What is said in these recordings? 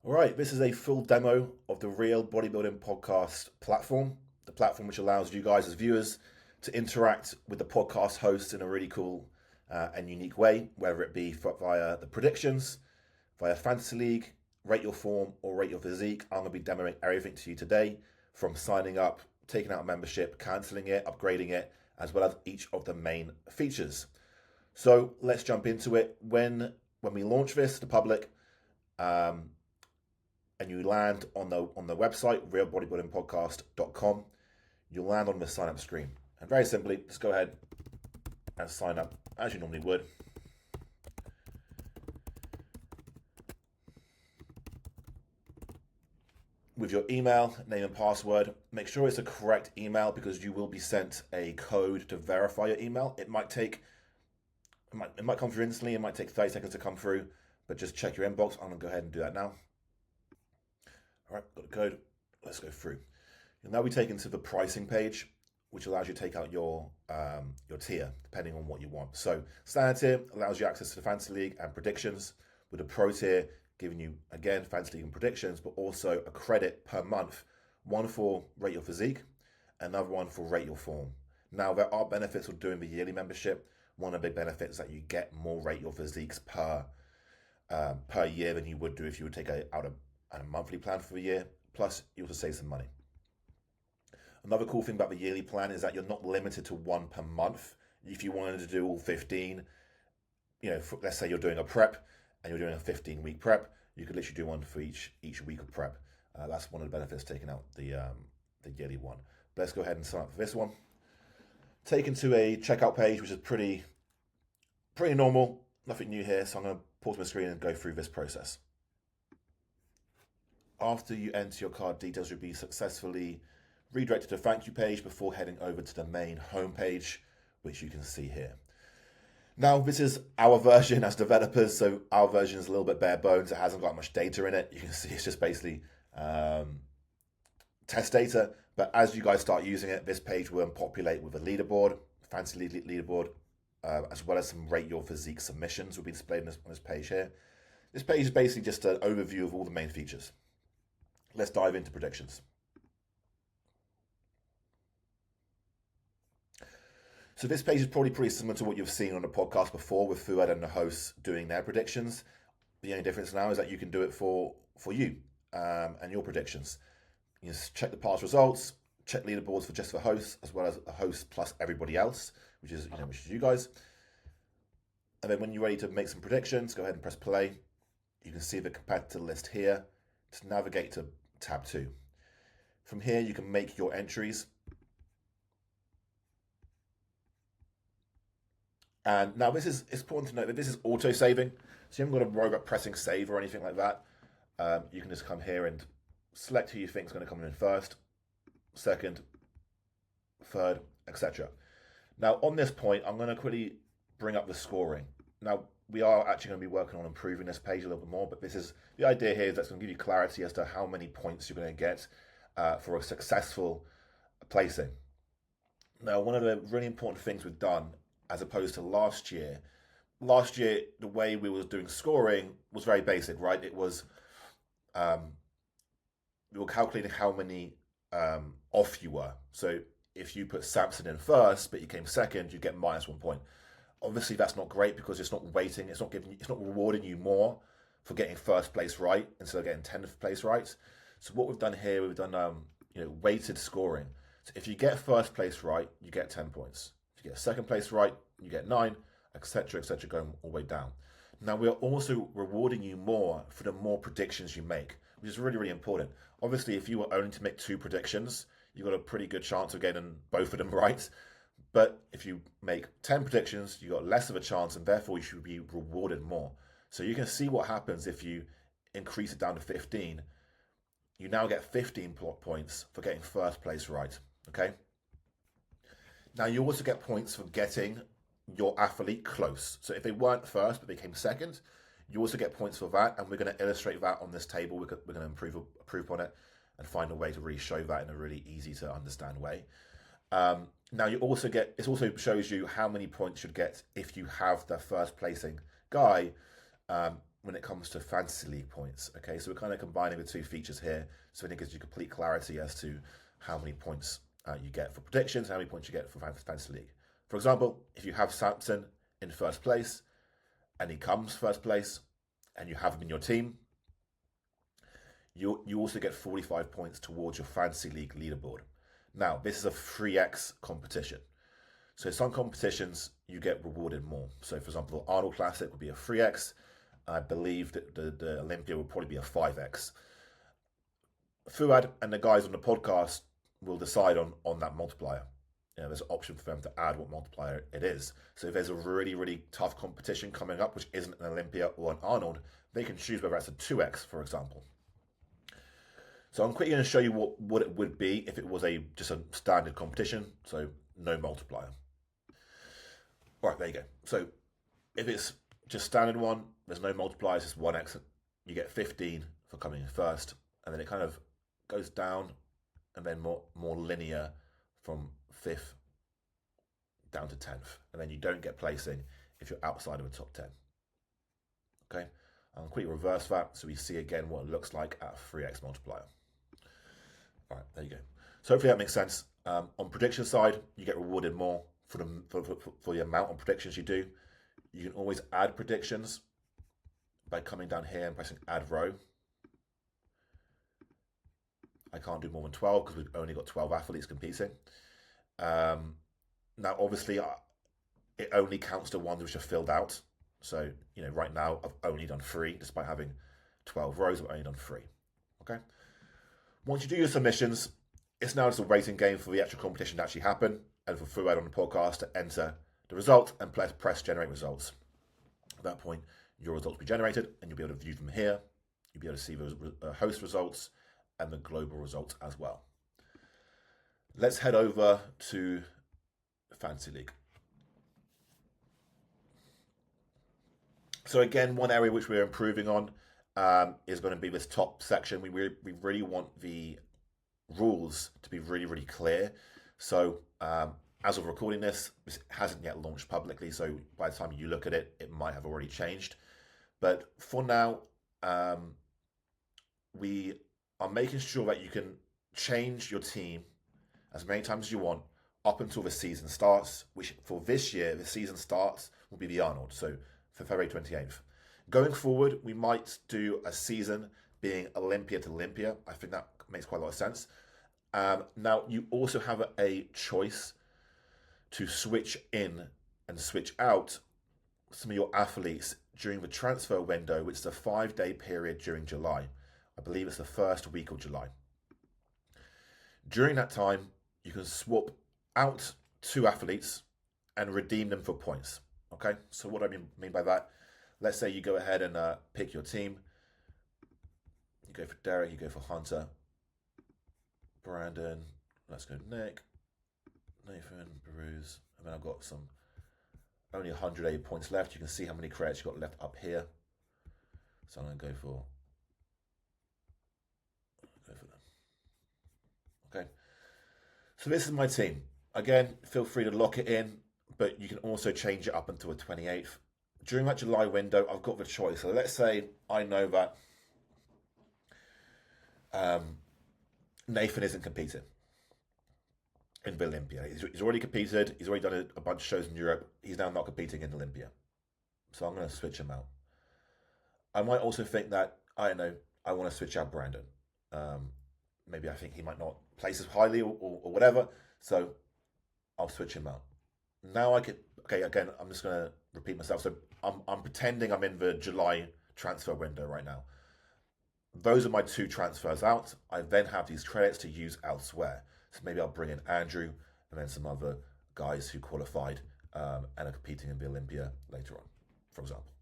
All right, this is a full demo of the Real Bodybuilding Podcast platform, the platform which allows you guys as viewers to interact with the podcast host in a really cool and unique way, whether it be via the predictions, via Fantasy League, Rate Your Form, or Rate Your Physique. I'm going to be demoing everything to you today, from signing up, taking out a membership, cancelling it, upgrading it, as well as each of the main features. So let's jump into it. When we launch this to the public, and you land on the website, realbodybuildingpodcast.com, you'll land on the sign up screen. And very simply, just go ahead and sign up as you normally would. With your email, name and password. Make sure it's a correct email because you will be sent a code to verify your email. It might come through instantly, it might take 30 seconds to come through, but just check your inbox. I'm gonna go ahead and do that now. All right, got the code. Let's go through. You'll now be taken to the pricing page, which allows you to take out your tier, depending on what you want. So standard tier allows you access to the Fantasy League and predictions, with the Pro tier giving you, again, Fantasy League and predictions, but also a credit per month, one for Rate Your Physique, another one for Rate Your Form. Now, there are benefits of doing the yearly membership. One of the big benefits is that you get more Rate Your Physiques per year than you would do if you would take out a monthly plan for the year. Plus, you also save some money. Another cool thing about the yearly plan is that you're not limited to one per month. If you wanted to do all 15, let's say you're doing a prep and you're doing a 15-week prep, you could literally do one for each week of prep. That's one of the benefits taking out the yearly one. But let's go ahead and sign up for this one. Taken to a checkout page, which is pretty normal, nothing new here. So I'm going to pause my screen and go through this process. After you enter your card details, you'll be successfully redirected to a thank you page before heading over to the main homepage, which you can see here. Now, this is our version as developers, so our version is a little bit bare bones. It hasn't got much data in it. You can see it's just basically test data. But as you guys start using it, this page will populate with a leaderboard, Fantasy League leaderboard, as well as some Rate Your Physique submissions will be displayed on this page here. This page is basically just an overview of all the main features. Let's dive into predictions. So this page is probably pretty similar to what you've seen on the podcast before with Fouad and the hosts doing their predictions. The only difference now is that you can do it for you and your predictions. You just check the past results, check leaderboards for just the hosts, as well as the host plus everybody else, which is you guys. And then when you're ready to make some predictions, go ahead and press play. You can see the competitor list here. To navigate to tab 2. From here, you can make your entries. And now it's important to note that this is auto-saving. So you haven't got to worry about pressing save or anything like that. You can just come here and select who you think is going to come in first, second, third, etc. Now, on this point, I'm going to quickly bring up the scoring. Now, we are actually going to be working on improving this page a little bit more, but the idea here is that's going to give you clarity as to how many points you're going to get for a successful placing. Now, one of the really important things we've done, as opposed to last year, the way we were doing scoring was very basic, right? It was, we were calculating how many off you were. So if you put Samson in first, but you came second, you get -1 point. Obviously, that's not great because it's not weighting, it's not rewarding you more for getting first place right instead of getting 10th place right. So what we've done here, we've done weighted scoring. So if you get first place right, you get 10 points. If you get second place right, you get 9, etc., going all the way down. Now, we are also rewarding you more for the more predictions you make, which is really, really important. Obviously, if you were only to make 2 predictions, you've got a pretty good chance of getting both of them right. But if you make 10 predictions, you've got less of a chance, and therefore you should be rewarded more. So you can see what happens if you increase it down to 15. You now get 15 points for getting first place right, okay? Now, you also get points for getting your athlete close. So if they weren't first, but they came second, you also get points for that, and we're going to illustrate that on this table. We're going to improve on it and find a way to really show that in a really easy to understand way. Now you also get, it also shows you how many points you'd get if you have the first placing guy when it comes to fantasy league points. Okay, so we're kind of combining the two features here, so it gives you complete clarity as to how many points you get for predictions, how many points you get for fantasy league. For example, if you have Samson in first place and he comes first place and you have him in your team, you also get 45 points towards your fantasy league leaderboard. Now, this is a 3x competition. So some competitions you get rewarded more. So for example, the Arnold Classic would be a 3x. I believe that the Olympia would probably be a 5x. Fouad and the guys on the podcast will decide on that multiplier. There's an option for them to add what multiplier it is. So if there's a really, really tough competition coming up, which isn't an Olympia or an Arnold, they can choose whether it's a 2x, for example. So I'm quickly going to show you what it would be if it was just a standard competition, so no multiplier. All right, there you go. So if it's just standard one, there's no multipliers, it's 1x. You get 15 for coming in first, and then it kind of goes down, and then more linear from 5th down to 10th, and then you don't get placing if you're outside of the top 10. Okay, I'll quickly reverse that so we see again what it looks like at a 3x multiplier. All right, there you go. So hopefully that makes sense. On prediction side, you get rewarded more for the amount of predictions you do. You can always add predictions by coming down here and pressing add row. I can't do more than 12 because we've only got 12 athletes competing. Now, obviously, it only counts the ones which are filled out. So, right now I've only done 3, despite having 12 rows. I've only done 3. Okay. Once you do your submissions, it's now just a waiting game for the actual competition to actually happen, and for Fouad on the podcast to enter the result and press generate results. At that point, your results will be generated, and you'll be able to view them here. You'll be able to see the host results and the global results as well. Let's head over to Fantasy League. So again, one area which we're improving on is going to be this top section. We really want the rules to be really, really clear. So as of recording this hasn't yet launched publicly. So by the time you look at it, it might have already changed. But for now, we are making sure that you can change your team as many times as you want up until the season starts, which for this year, the season starts will be the Arnold. So for February 28th. Going forward, we might do a season being Olympia to Olympia. I think that makes quite a lot of sense. Now, you also have a choice to switch in and switch out some of your athletes during the transfer window, which is a 5-day period during July. I believe it's the first week of July. During that time, you can swap out 2 athletes and redeem them for points. Okay, so what do I mean by that? Let's say you go ahead and pick your team. You go for Derek, you go for Hunter, Brandon, let's go Nick, Nathan, Bruce, and then I've got only 180 points left. You can see how many credits you've got left up here. So I'm going to go for them. Okay, so this is my team. Again, feel free to lock it in, but you can also change it up until the 28th. During that July window, I've got the choice. So let's say I know that Nathan isn't competing in the Olympia. He's already competed. He's already done a bunch of shows in Europe. He's now not competing in Olympia. So I'm going to switch him out. I might also think that, I don't know, I want to switch out Brandon. Maybe I think he might not place as highly or whatever. So I'll switch him out. Now I get, okay, again, I'm just going to repeat myself. So I'm pretending I'm in the July transfer window right now. Those are my 2 transfers out. I then have these credits to use elsewhere. So maybe I'll bring in Andrew and then some other guys who qualified and are competing in the Olympia later on, for example.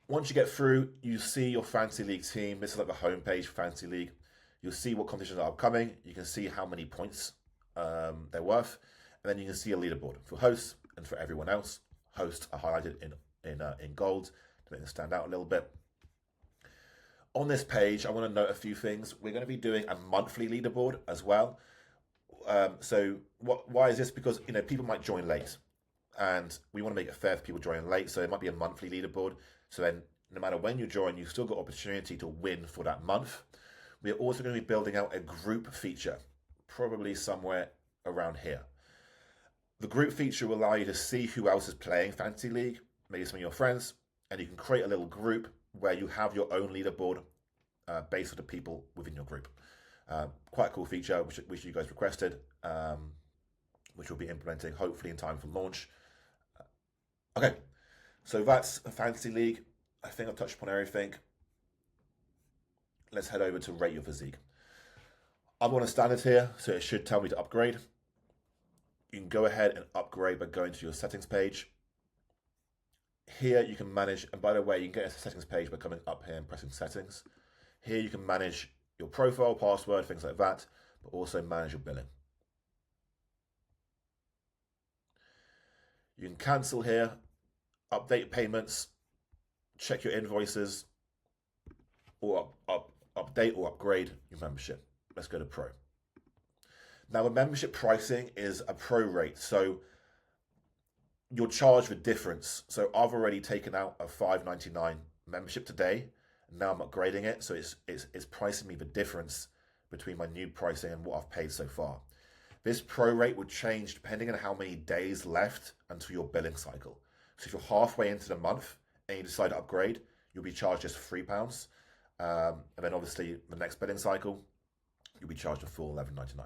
Once you get through, you see your Fantasy League team. This is like the homepage for Fantasy League. You'll see what competitions are upcoming. You can see how many points they're worth. And then you can see a leaderboard for hosts and for everyone else. Hosts are highlighted in gold to make them stand out a little bit. On this page, I want to note a few things. We're going to be doing a monthly leaderboard as well. So why is this? Because people might join late. and we want to make it fair for people joining late. So it might be a monthly leaderboard. So then no matter when you join, you've still got opportunity to win for that month. We're also going to be building out a group feature, probably somewhere around here. The group feature will allow you to see who else is playing Fantasy League, maybe some of your friends, and you can create a little group where you have your own leaderboard based on the people within your group. Quite a cool feature, which you guys requested, which we'll be implementing hopefully in time for launch. Okay, so that's Fantasy League. I think I've touched upon everything. Let's head over to Rate Your Physique. I'm on a standard here, so it should tell me to upgrade. You can go ahead and upgrade by going to your settings page. Here you can manage, and by the way, you can get a settings page by coming up here and pressing settings. Here you can manage your profile, password, things like that, but also manage your billing. You can cancel here, update payments, check your invoices, or update or upgrade your membership. Let's go to Pro. Now, the membership pricing is a pro rate, so you're charged for difference. So I've already taken out a $5.99 membership today. Now I'm upgrading it, so it's pricing me the difference between my new pricing and what I've paid so far. This pro rate would change depending on how many days left until your billing cycle. So if you're halfway into the month and you decide to upgrade, you'll be charged just £3. And then obviously the next billing cycle, you'll be charged a full $11.99.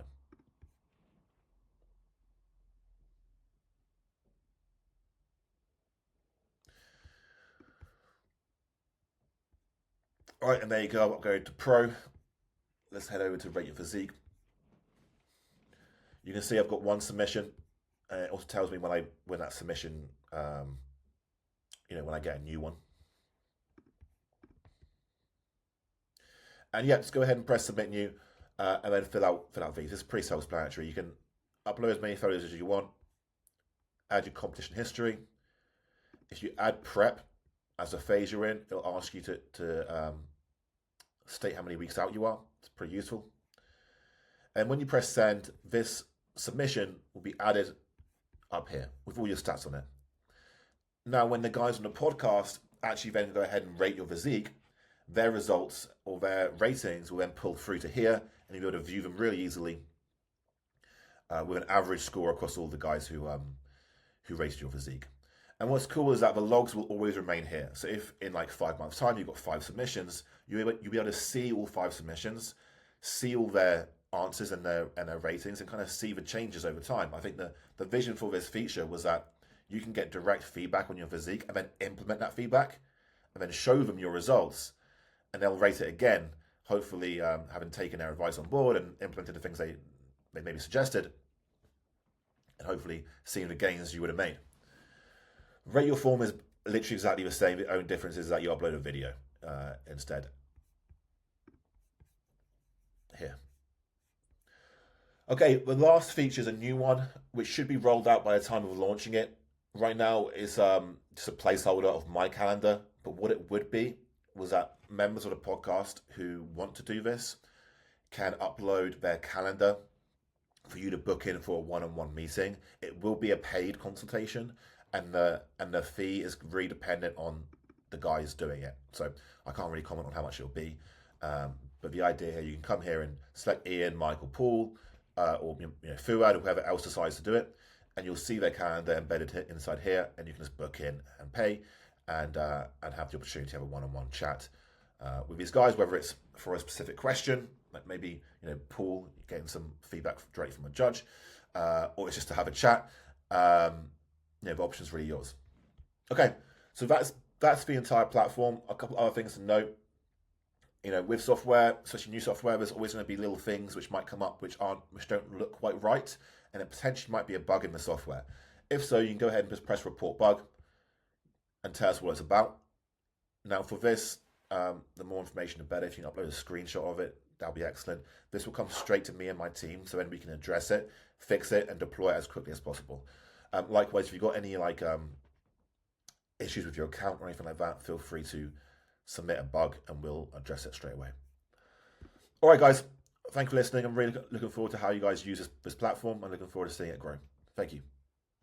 All right, and there you go. I'm going to Pro. Let's head over to Rate Your Physique. You can see I've got one submission. And it also tells me when I win that submission, when I get a new one. And yeah, just go ahead and press submit new, and then fill out these. This is pretty self-explanatory. You can upload as many photos as you want. Add your competition history. If you add prep as a phase you're in, it'll ask you to state how many weeks out you are. It's pretty useful. And when you press send, this submission will be added up here with all your stats on it. Now, when the guys on the podcast actually then go ahead and rate your physique, their results or their ratings will then pull through to here, and you'll be able to view them really easily with an average score across all the guys who rated your physique. And what's cool is that the logs will always remain here. So if in like 5 months' time you've got 5 submissions, you'll be able to see all 5 submissions, see all their answers and their ratings, and kind of see the changes over time. I think the vision for this feature was that you can get direct feedback on your physique and then implement that feedback and then show them your results, and they'll rate it again, hopefully having taken their advice on board and implemented the things they maybe suggested, and hopefully seeing the gains you would have made. Rate Your Form is literally exactly the same. The only difference is that you upload a video instead. Here. Okay, the last feature is a new one, which should be rolled out by the time of launching it. Right now, it's just a placeholder of my calendar, but what it would be was that members of the podcast who want to do this can upload their calendar for you to book in for a one-on-one meeting. It will be a paid consultation, and the fee is really dependent on the guys doing it. So I can't really comment on how much it'll be. But the idea here, you can come here and select Ian, Michael, Paul, or Fouad, or whoever else decides to do it, and you'll see their calendar embedded inside here, and you can just book in and pay, and have the opportunity to have a one-on-one chat with these guys, whether it's for a specific question, like maybe Paul getting some feedback directly from a judge, or it's just to have a chat. The option's really yours. Okay, so that's the entire platform. A couple other things to note. With software, especially new software, there's always going to be little things which might come up which don't look quite right, and it potentially might be a bug in the software. If so, you can go ahead and just press report bug and tell us what it's about. Now for this, the more information the better. If you can upload a screenshot of it, that'll be excellent. This will come straight to me and my team, so then we can address it, fix it, and deploy it as quickly as possible. Likewise, if you've got any issues with your account or anything like that, feel free to submit a bug and we'll address it straight away. All right, guys, thank you for listening. I'm really looking forward to how you guys use this platform and looking forward to seeing it grow. Thank you.